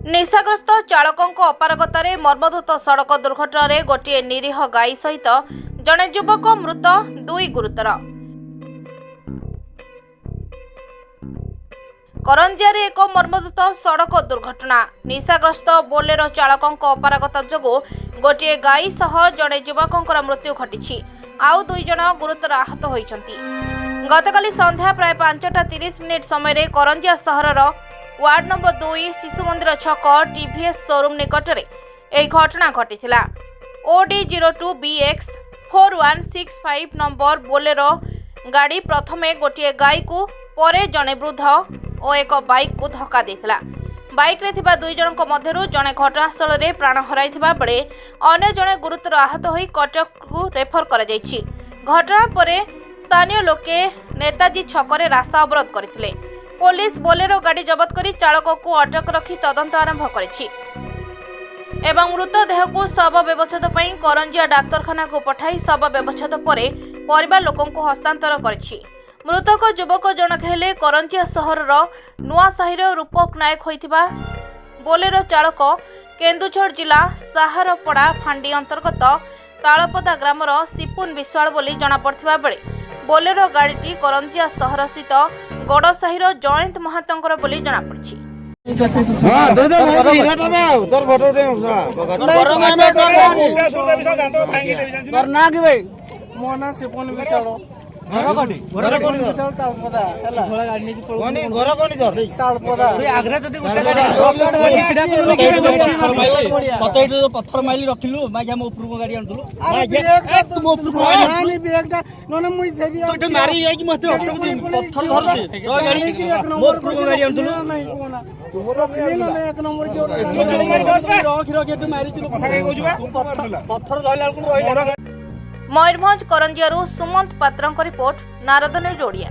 निशाग्रस्त चालकों अपारगतार मर्मधुत सड़क दुर्घटना रे गोटे निरीह गाई सहित जड़े युवक मृत दुई गुरुतर। करंजिया एक मर्मधुत सड़क दुर्घटना निशाग्रस्त बोलेरो चालकों अपारगता जोगु गोटे गाई सह जड़े युवकों मृत्यु घटी आउ दुई जन गुरुतर आहत होइछंती। गतकाली संध्या प्राय 5:30 समय करंजिया सहरर वार्ड नंबर 2 शिशु मंदिर छक टीवीएस शोरूम निकट में यह घटना घटी। OD02BX 4165 नंबर बोलेरो गाड़ी प्रथमे गोटे गाई को परे जड़े वृद्ध और एक बाइक को धक्का देथिला। बाइक रे थिबा दुई जनक मध्यरु जड़े घटनास्थल में प्राण हराइथिबा बेले अन्य जड़े गुरुतर आहत होई कटक को रेफर करा जायछि। घटना परे स्थानीय लोके नेताजी छकरे रास्ता अवरोध करथिले। पुलिस बोलेरो गाड़ी जबत करी चालक को अटक रखी तदंत आरंभ करिछि एवं मृतदेह को शव व्यवच्छेद पई करंजिया डाक्तरखाना को पठाई शव व्यवच्छेद परे परिवार लोकों को हस्तांतर करिछि। मृतक युवक जनक हेले करंजिया सहरर नुआसाहीर रूपक नायक होइथिबा बोलेरो चालक केन्दुझर जिला साहारपड़ा फांडी अंतर्गत तालपदा ग्रामर सिपुन विश्वाल बोली जना पड़थिबा बेले बोलेरो गाड़ीटी करंजिया सहर स्थित गड़साहीर जयंत महातंकर बोली जना पड़छि। घर कोनी विशाल तालपदा हला छोला गाड़ी नेकी पळोनी घर कोनी धर तालपदा ए आग्रा जदी गुटे छिडा करनी के पतई जो पत्थर माइली रखिलु माय हम ऊपर को गाड़ी आनदलु माय तुम ऊपर को आनी ब्रेकटा नने मुई सेडी तो मारी जाय कि मते पत्थर धर दे गाड़ी की ऊपर को गाड़ी आनदलु नहीं कोना तुमरो नने एक नंबर जो रख के मारी तू कथा के कहजुबा पत्थर धइला को रहिला। मयूरभंज करंजियारू सुमंत पात्रଙ୍କ रिपोर्ट नारद न्यूज ओडिया।